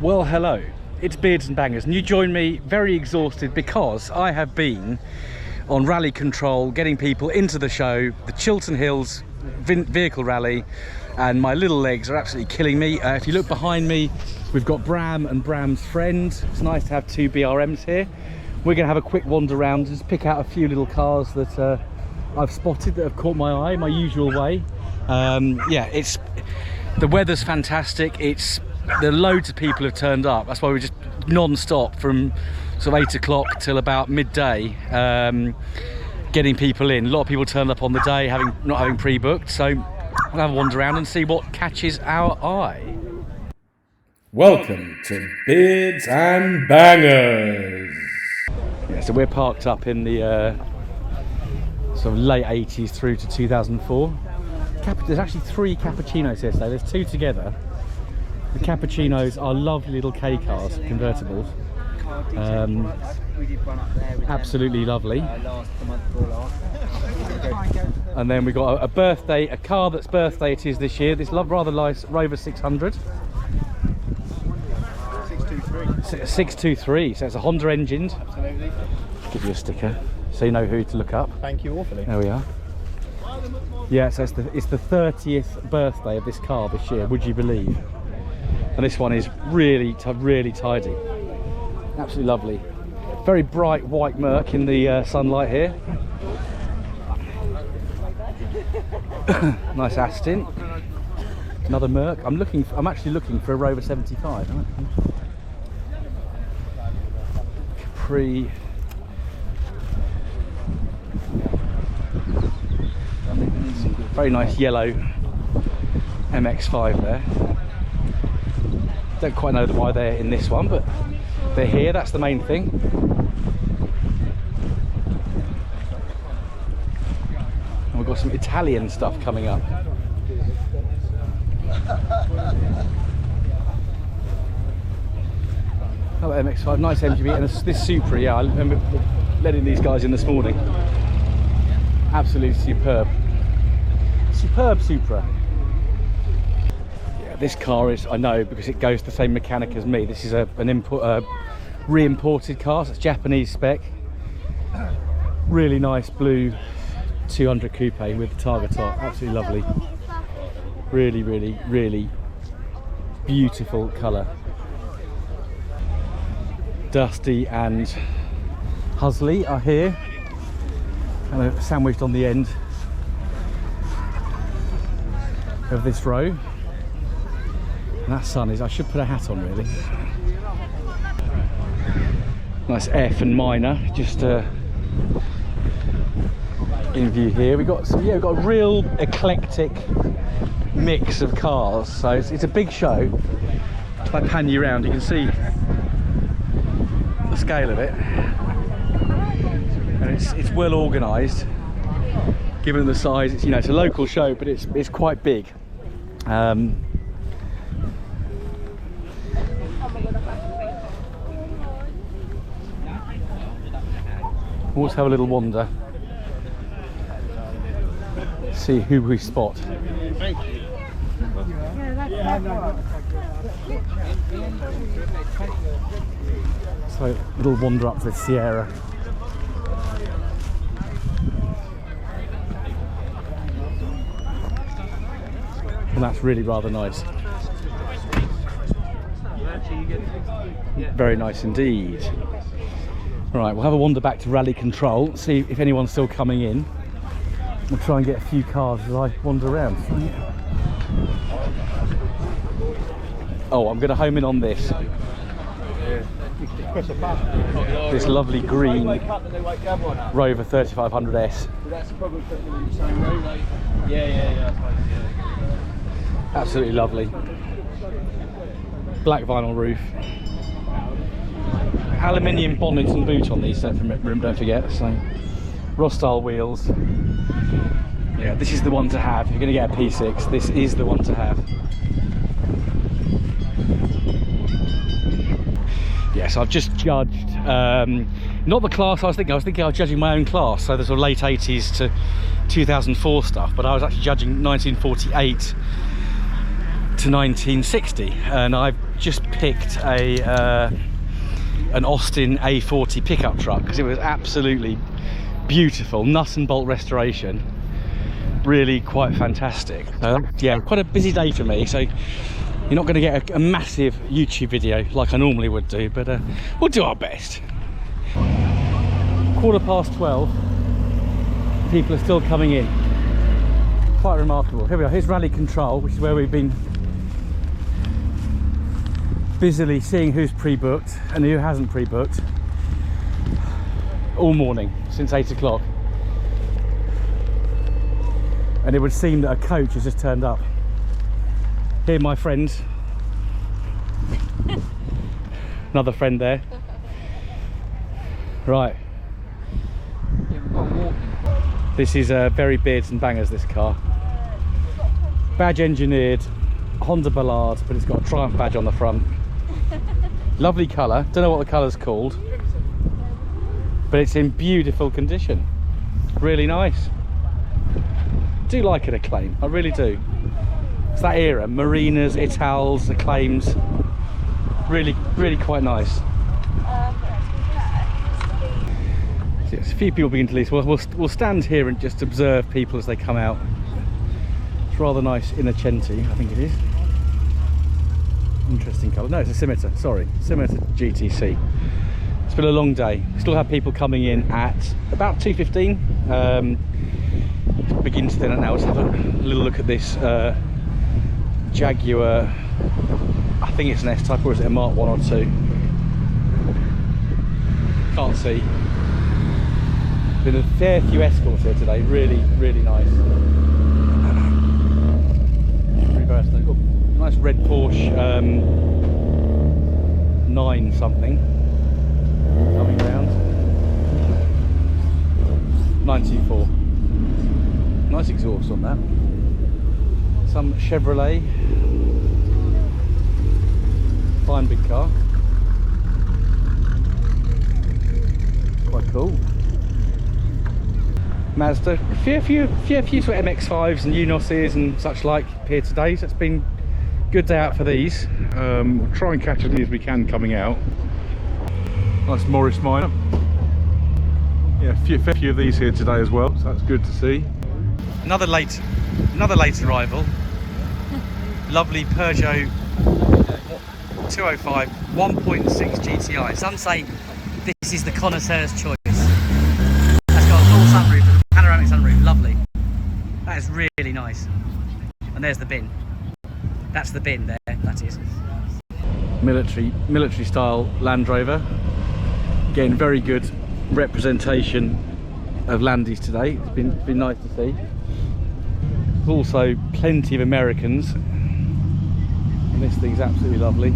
Well, hello, it's Beards and Bangers, and you join me very exhausted because I have been on rally control, getting people into the show, the Chiltern Hills vehicle rally, and my little legs are absolutely killing me. If you look behind me, we've got Bram and Bram's friend. It's nice to have two BRMs here. We're going to have a quick wander around, just pick out a few little cars that I've spotted that have caught my eye, my usual way. Yeah, the weather's fantastic. There are loads of people have turned up. That's why we're just non-stop from sort of 8 o'clock till about midday, getting people in. A lot of people turned up on the day, not having pre-booked, so we'll have a wander around and see what catches our eye. Welcome to Beards and Bangers. Yeah, so we're parked up in the sort of late 80s through to 2004. There's actually 3 cappuccinos here today. There's 2 together. The cappuccinos are lovely little K cars, convertibles. Absolutely lovely. And then we got a car that's birthday it is this year. This rather nice Rover 600. 623. So it's a Honda engined. Absolutely. Give you a sticker so you know who to look up. Thank you awfully. There we are. Yeah, so it's the 30th birthday of this car this year, would you believe? And this one is really tidy. Absolutely lovely. Very bright white Merc in the sunlight here. Nice Aston. Another Merc. I'm actually looking for a Rover 75. Capri. Very nice yellow MX-5 there. Don't quite know why they're in this one, but they're here, that's the main thing. And we've got some Italian stuff coming up. Oh, MX-5, nice MGB, and this Supra, yeah, I remember letting these guys in this morning. Absolutely superb. Superb Supra. This car is, I know, because it goes the same mechanic as me. This is a re-imported car, so it's Japanese spec. Really nice blue 200 coupe with the Targa top. Absolutely lovely. Really beautiful colour. Dusty and Husley are here, and sandwiched on the end of this row. And that sun is, I should put a hat on really. Nice F and minor, just in view here. We've got we've got a real eclectic mix of cars, so it's a big show. If I pan you around, you can see the scale of it, and it's well organised. Given the size, it's it's a local show, but it's quite big. We'll also have a little wander, see who we spot. So, little wander up the Sierra. And that's really rather nice. Very nice indeed. Right, we'll have a wander back to rally control, see if anyone's still coming in. We'll try and get a few cars as I wander around. Oh, I'm going to home in on this. This lovely green Rover 3500S. Absolutely lovely. Black vinyl roof. Aluminium bonnet and boot on these, don't forget. So, Rostyle wheels. Yeah, this is the one to have. You're going to get a P6. This is the one to have. Yeah, so I've just judged, not the class I was thinking I was judging my own class, so the sort of late 80s to 2004 stuff, but I was actually judging 1948 to 1960, and I've just picked an Austin A40 pickup truck because it was absolutely beautiful, nut and bolt restoration, really quite fantastic. Yeah, quite a busy day for me, so you're not going to get a massive YouTube video like I normally would do, but we'll do our best. 12:15, people are still coming in. Quite remarkable. Here we are, here's rally control, which is where we've been busily seeing who's pre-booked and who hasn't pre-booked all morning since 8 o'clock. And it would seem that a coach has just turned up. Here, my friends. Another friend there. Right. This is very Beards and Bangers, this car. Badge engineered, Honda Ballard, but it's got a Triumph badge on the front. Lovely colour, don't know what the colour's called, but it's in beautiful condition. Really nice. Do like an Acclaim, I really do. It's that era, Marinas, Itals, Acclaims. Really quite nice. Yes, a few people begin to leave. We'll stand here and just observe people as they come out. It's rather nice Innocenti, I think it is. Interesting colour. No, it's a Scimitar, sorry. Scimitar GTC. It's been a long day. We still have people coming in at about 2:15. Begins to thin out now. Let's have a little look at this Jaguar. I think it's an S-Type, or is it a Mark 1 or 2? Can't see. Been a fair few Escorts here today. Really nice. Reverse though. Oh, nice red Porsche 9 something coming round. 924. Nice exhaust on that. Some Chevrolet. Fine big car. Quite cool. Mazda. A few sort of MX-5s and Unos's and such like here today, so it's been a good day out for these. We'll try and catch as many as we can coming out. Nice Morris Minor. Yeah, a few of these here today as well, so that's good to see. Another late arrival. Lovely Peugeot 205 1.6 GTI. Some say this is the connoisseur's choice. That's got a full sunroof, panoramic sunroof, lovely. That is really nice. And there's the bin. That's the bin there, that is. Military style Land Rover. Getting very good representation of Landies today. It's been nice to see. Also plenty of Americans. And this thing's absolutely lovely.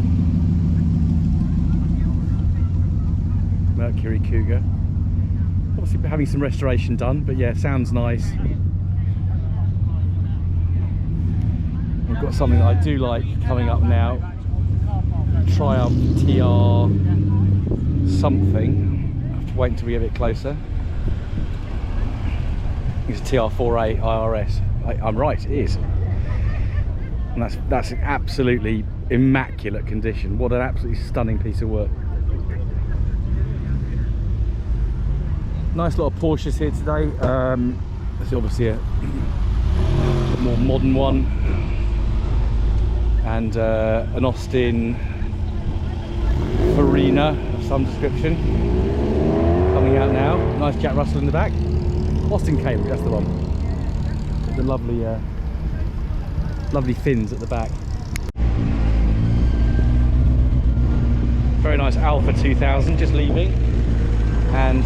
Mercury Cougar. Obviously having some restoration done, but yeah, sounds nice. We've got something that I do like coming up now. Triumph TR something. I have to wait until we get a bit closer. It's a TR48 IRS. I'm right, it is. And that's an absolutely immaculate condition. What an absolutely stunning piece of work. Nice lot of Porsches here today. This is obviously a more modern one, and an Austin Farina of some description coming out now. Nice Jack Russell in the back. Austin Cambridge, that's the one. The lovely fins at the back. Very nice Alpha 2000 just leaving, and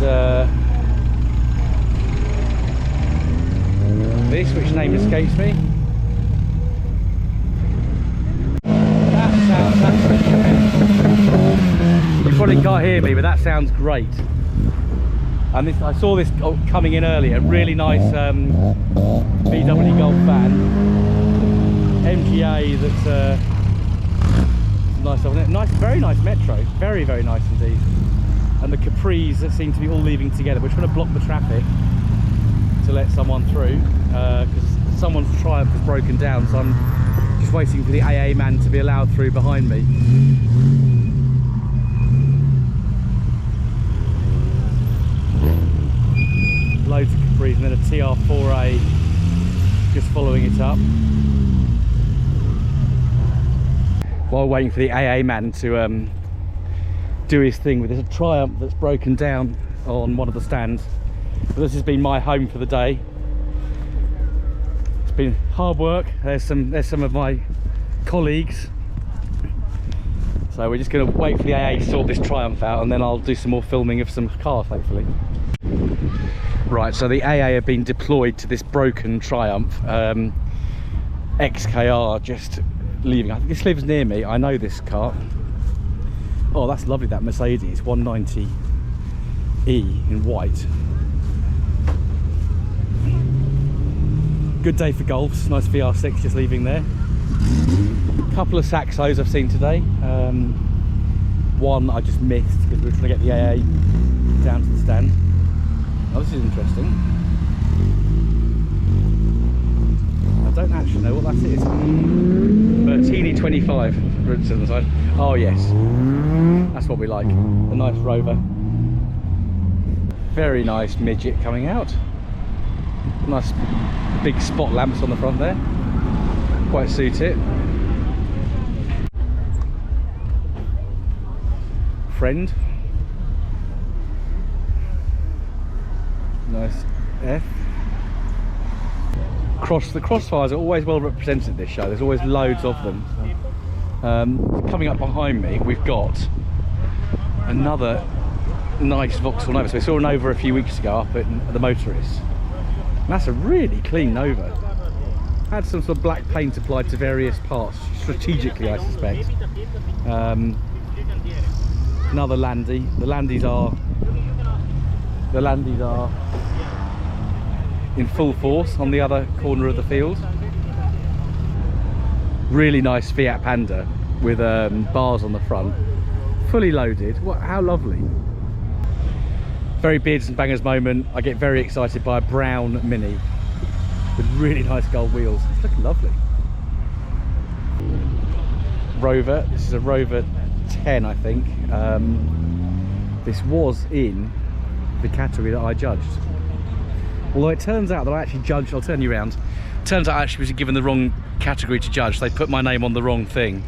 this, which name escapes me. That sounds absolutely, you probably can't hear me, but that sounds great. And this, I saw this coming in earlier. Really nice VW Golf van, MGA. That's nice, isn't it? Nice, very nice Metro. Very nice indeed. And the Capris that seem to be all leaving together. We're trying to block the traffic to let someone through because someone's Triumph has broken down. So I'm Just waiting for the AA man to be allowed through behind me. Loads of Capris and then a TR4A just following it up. While waiting for the AA man to do his thing with this Triumph that's broken down on one of the stands. But this has been my home for the day. It's been hard work. There's some of my colleagues. So we're just going to wait for the AA to sort this Triumph out, and then I'll do some more filming of some cars, hopefully. Right, so the AA have been deployed to this broken Triumph. XKR just leaving. I think this lives near me. I know this car. Oh, that's lovely, that Mercedes 190E in white. Good day for golfs. Nice VR6 just leaving there. Couple of Saxos I've seen today. One I just missed because we were trying to get the AA down to the stand. Oh, this is interesting. I don't actually know what that is. Bertini 25 roots on the side. Oh yes, that's what we like. A nice Rover. Very nice midget coming out. Nice big spot lamps on the front there. Quite suit it. Friend. Nice F. The crossfires are always well represented at this show. There's always loads of them. Coming up behind me, we've got another nice Vauxhall Nova. So we saw a Nova a few weeks ago up at the Motorist. And that's a really clean Nova. Had some sort of black paint applied to various parts, strategically, I suspect. Another Landy. The Landys are in full force on the other corner of the field. Really nice Fiat Panda with bars on the front, fully loaded. How lovely. Very Beards and Bangers moment. I get very excited by a brown Mini with really nice gold wheels. It's looking lovely. Rover. This is a Rover 10, I think. This was in the category that I judged. Although it turns out that I actually judged, I'll turn you around. Turns out I actually was given the wrong category to judge. They put my name on the wrong thing.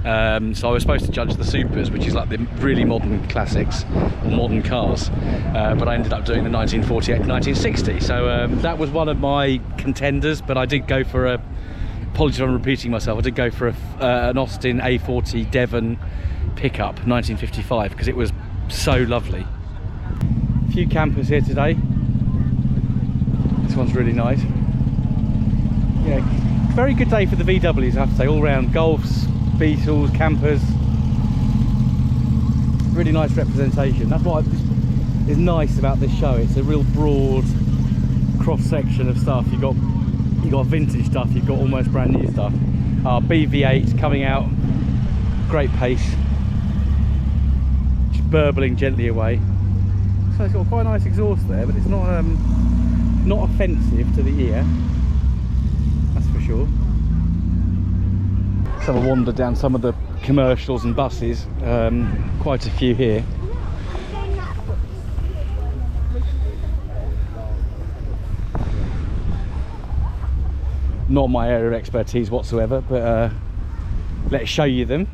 So I was supposed to judge the Supers, which is like the really modern classics or modern cars. But I ended up doing the 1948 to 1960. So that was one of my contenders, but I did go for a, apologies if I'm repeating myself, I did go for an Austin A40 Devon pickup 1955 because it was so lovely. A few campers here today. This one's really nice. Yeah, very good day for the VWs, I have to say, all round. Golfs, Beetles, campers. Really nice representation. That's what is nice about this show. It's a real broad cross section of stuff. You've got vintage stuff, you've got almost brand new stuff. BV8 coming out, great pace, just burbling gently away. So it's got quite a nice exhaust there, but it's not offensive to the ear, that's for sure. Let's have a wander down some of the commercials and buses. Quite a few here. Not my area of expertise whatsoever, but let's show you them.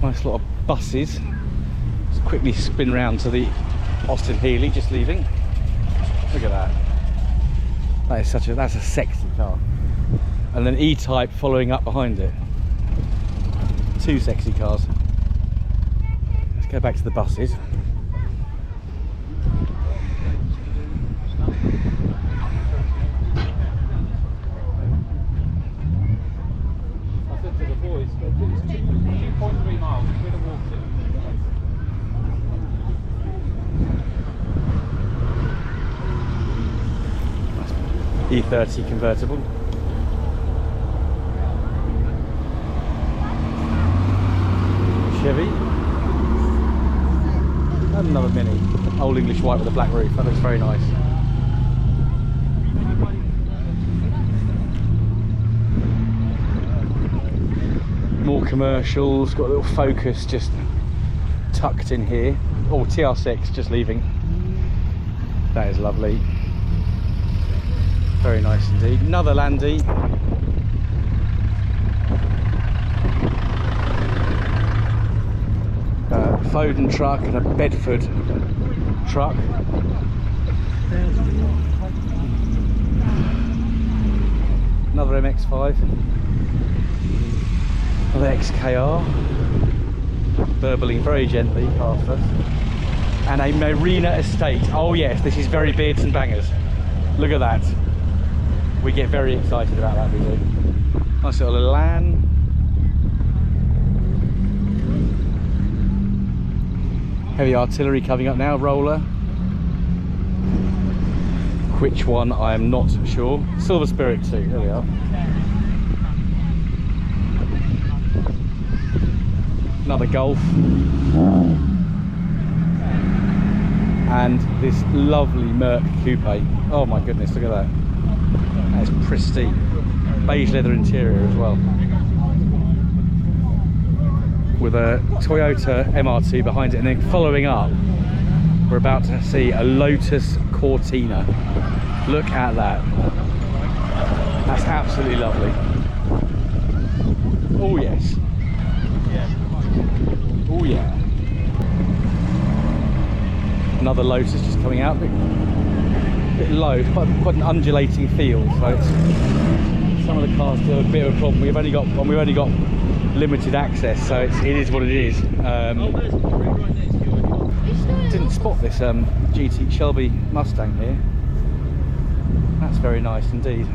Nice lot of buses. Let's quickly spin round to the Austin Healey, just leaving. Look at that. That's a sexy car. And then E-Type following up behind it. Two sexy cars. Let's go back to the buses. I said to the boys, it's 2.3 miles, we're gonna walk it. E30 convertible. Chevy. And another Mini. Old English white with a black roof. That looks very nice. More commercials, got a little Focus just tucked in here. Oh, TR6 just leaving. That is lovely. Very nice indeed. Another Landy. Foden truck and a Bedford truck. Another MX-5. Another XKR. Burbling very gently past us. And a Marina Estate. Oh yes, this is very Beards and Bangers. Look at that. We get very excited about that, we do. Nice little LAN. Heavy artillery coming up now, roller. Which one, I am not sure. Silver Spirit 2, there we are. Another Golf. And this lovely Merc Coupe. Oh my goodness, look at that. That is pristine. Beige leather interior as well. With a Toyota MR2 behind it, and then following up, we're about to see a Lotus Cortina. Look at that. That's absolutely lovely. Oh yes. Oh yeah. Another Lotus just coming out. Bit low. It's quite an undulating field, so it's, some of the cars do have a bit of a problem. We've only got limited access, so it is what it is. Didn't spot this GT Shelby Mustang here. That's very nice indeed.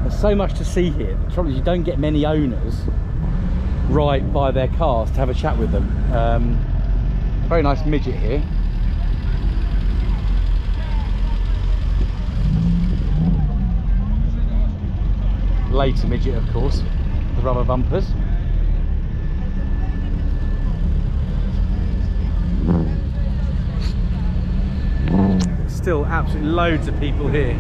There's so much to see here. The trouble is you don't get many owners right by their cars to have a chat with them. Very nice midget here. Later midget, of course, the rubber bumpers. Still absolutely loads of people here.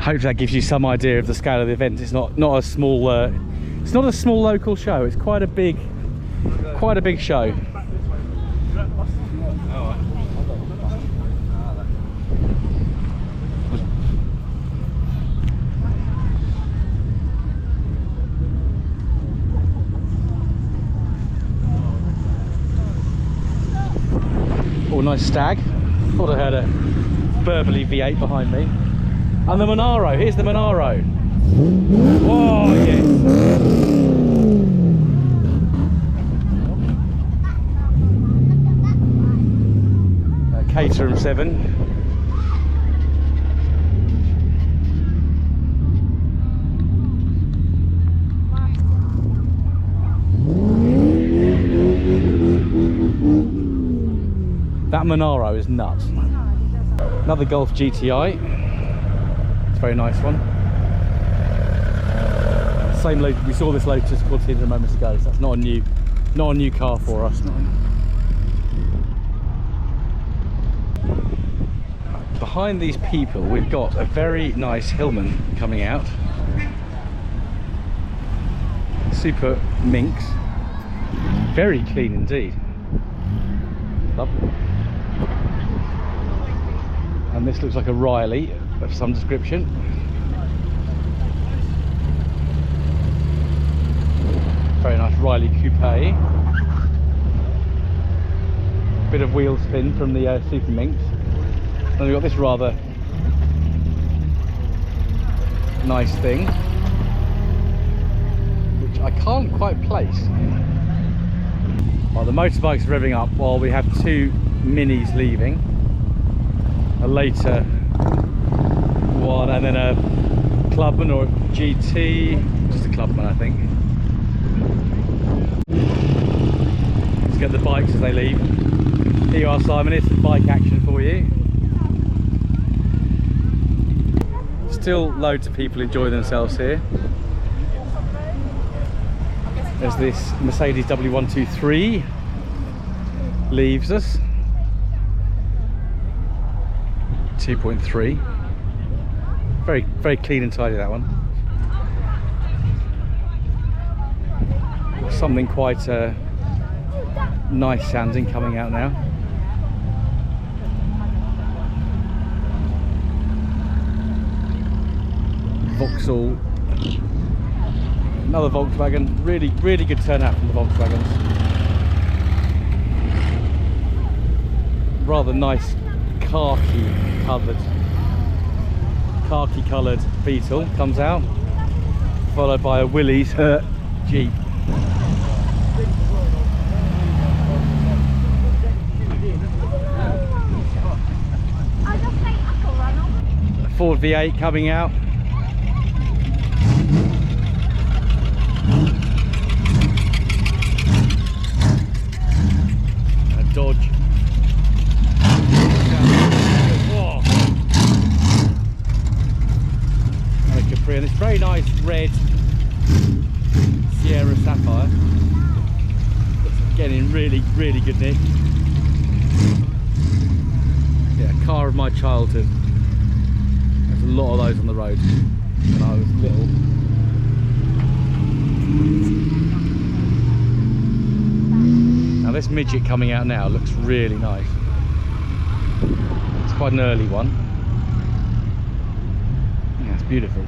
Hope that gives you some idea of the scale of the event. It's not a small it's not a small local show. It's quite a big show. Oh, nice Stag. Thought I heard a burbly V8 behind me. And the Monaro, here's the Monaro. Whoa, yes. Caterham 7. That Monaro is nuts. Another Golf GTI. It's a very nice one. Same Lotus, we saw this Lotus Cortina a moment ago, so that's not a new car for us. Behind these people we've got a very nice Hillman coming out. Super Minx. Very clean indeed. Lovely. And this looks like a Riley of some description. Very nice Riley Coupe. Bit of wheel spin from the Super Minx. And we've got this rather nice thing, which I can't quite place. Well, the motorbike's revving up while we have two Minis leaving. A later one, and then a Clubman or a GT, just a Clubman I think. Let's get the bikes as they leave. Here you are, Simon, it's the bike action for you. Still loads of people enjoy themselves here. As this Mercedes W123 leaves us. 2.3. Very clean and tidy, that one. Something quite nice sounding coming out now. Vauxhall, another Volkswagen. Really good turnout from the Volkswagens. Rather nice khaki coloured Beetle comes out, followed by a Willys Jeep. A Ford V8 coming out. A Dodge. Oh. And a Capri, and it's very nice red Sierra Sapphire. It's getting in really good nick. Yeah, car of my childhood. There's a lot of those on the road when I was little. Now this midget coming out now looks really nice. It's quite an early one. Yeah, it's beautiful.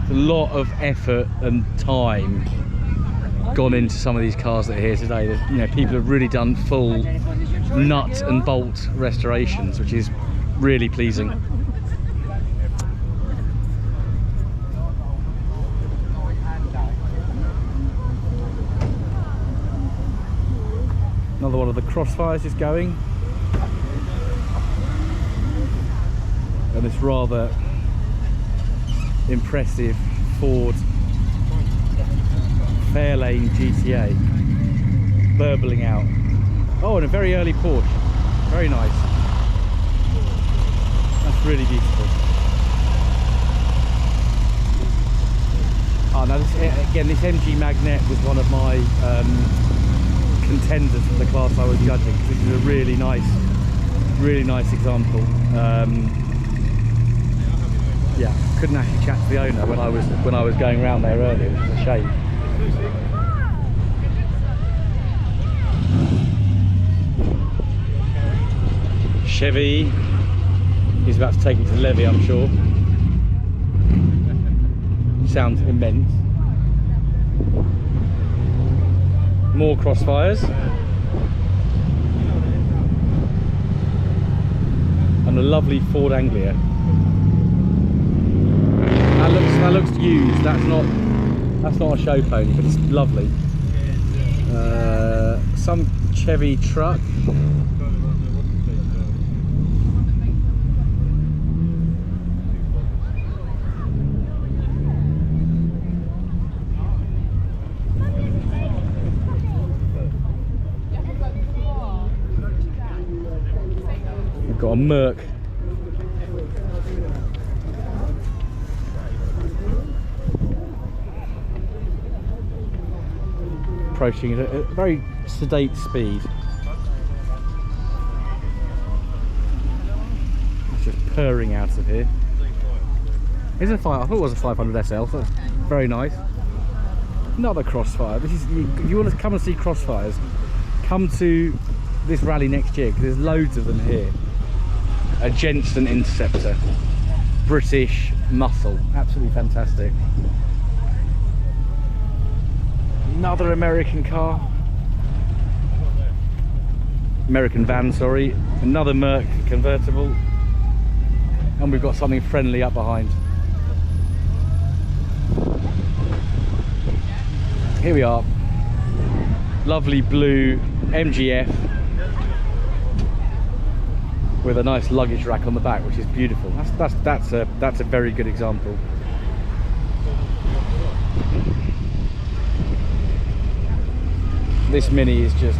There's a lot of effort and time gone into some of these cars that are here today. You know, people have really done full nut and bolt restorations, which is really pleasing. Another one of the Crossfires is going, and this rather impressive Ford Fairlane GTA burbling out. Oh, and a very early Porsche, very nice. That's really beautiful. Oh, now this MG Magnet was one of my contenders for the class I was judging, because this is a really nice example. Yeah, couldn't actually chat to the owner when I was going around there earlier. It was a shame. Chevy. He's about to take it to the levee, I'm sure. Sounds immense. More Crossfires. And a lovely Ford Anglia. That looks used. That's not a show pony, but it's lovely. Some Chevy truck. We've got a Merc. Approaching at a very sedate speed. It's just purring out of here. Is it a 5? I thought it was a 500 SL, so it's very nice. Another Crossfire. This is, if you want to come and see Crossfires, come to this rally next year, because there's loads of them here. A Jensen Interceptor, British muscle, absolutely fantastic. Another American car, American van, sorry. Another Merc convertible, and we've got something friendly up behind. Here we are, lovely blue MGF with a nice luggage rack on the back, which is beautiful. That's a very good example. This Mini is just,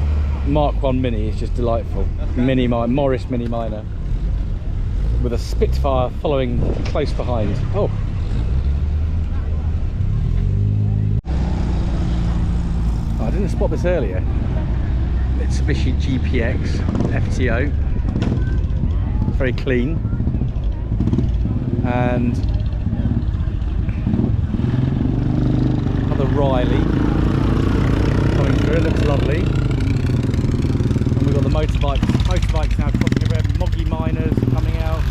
Mark 1 Mini is just delightful. Morris Mini Minor. with a Spitfire following close behind. Oh, I didn't spot this earlier. Mitsubishi GPX FTO. It's very clean. And another Riley coming through. It looks lovely. And we've got the motorbikes now crossing the road. Moggy Miners coming out.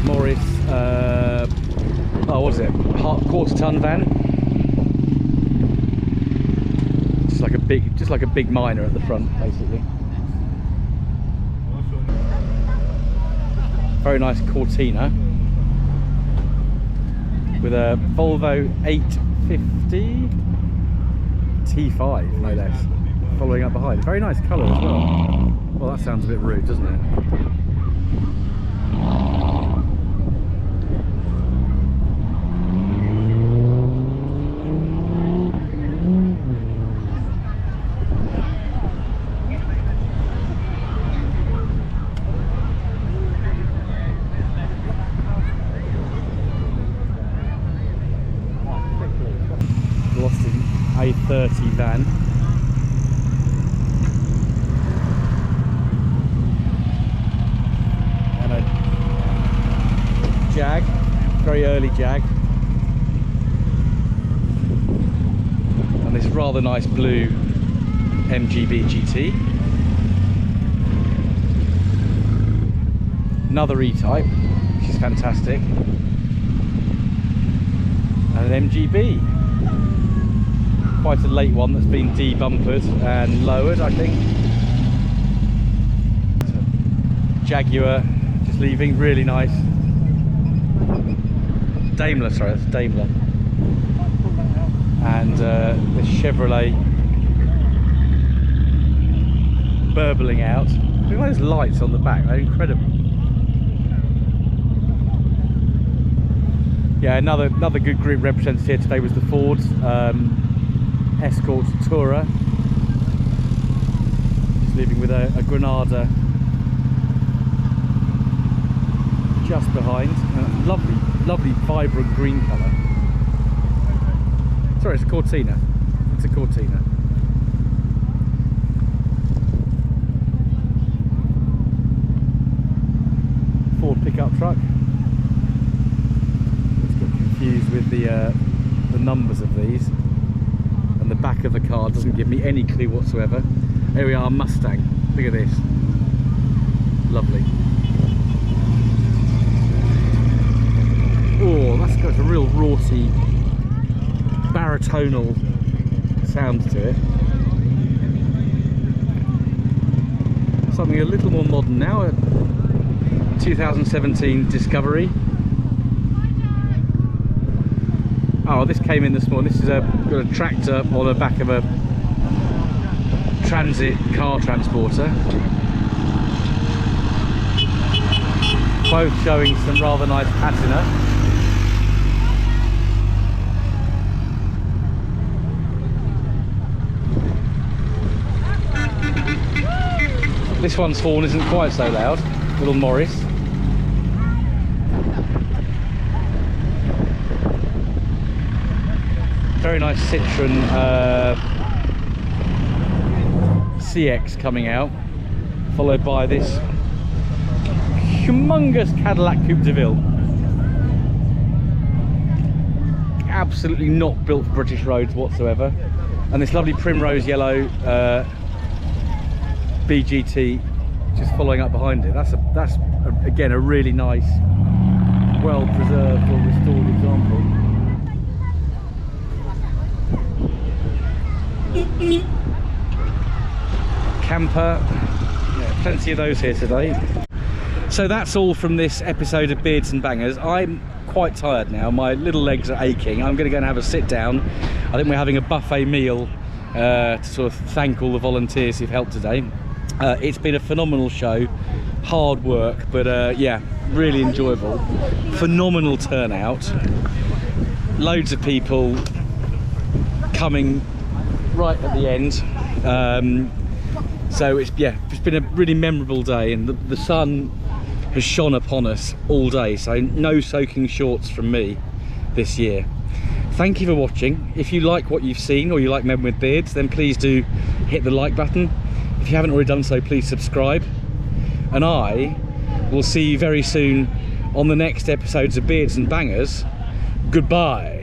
Morris, what is it? Quarter ton van. Just like a big miner at the front, basically. Very nice Cortina with a Volvo 850 T5, no less, following up behind. Very nice colour as well. Well, that sounds a bit rude, doesn't it? A30 van. And a Jag, very early Jag. And this rather nice blue MGB GT. Another E-Type, which is fantastic. And an MGB. Quite a late one that's been debumpered and lowered, I think. Jaguar just leaving, really nice. Daimler, sorry, that's Daimler. And the Chevrolet burbling out. Look at those lights on the back, they're incredible. Yeah, another good group represented here today was the Fords. Escort Tourer, just leaving with a Granada just behind. Lovely vibrant green colour. Sorry, it's a Cortina. It's a Cortina. Ford pickup truck. Let's get confused with the numbers of these. The back of the car doesn't give me any clue whatsoever. Here we are, Mustang. Look at this. Lovely. Oh, that's got a real raughty, baritonal sound to it. Something a little more modern now. A 2017 Discovery. Oh, this came in this morning. This is got a tractor on the back of a transit car transporter. Both showing some rather nice patina. This one's horn isn't quite so loud. Little Morris. Very nice Citroen CX coming out, followed by this humongous Cadillac Coupe de Ville. Absolutely not built for British roads whatsoever. And this lovely primrose yellow BGT just following up behind it. That's again a really nice, well preserved or restored example. Camper, yeah, plenty of those here today. So that's all from this episode of Beards and Bangers. I'm quite tired now, my little legs are aching. I'm going to go and have a sit down. I think we're having a buffet meal to sort of thank all the volunteers who've helped today. It's been a phenomenal show, hard work, but yeah, really enjoyable. Phenomenal turnout, loads of people coming right at the end. So it's been a really memorable day, and the sun has shone upon us all day, so no soaking shorts from me this year. Thank you for watching. If you like what you've seen, or you like men with beards, then please do hit the like button. If you haven't already done so, please subscribe, and I will see you very soon on the next episodes of Beards and Bangers. Goodbye.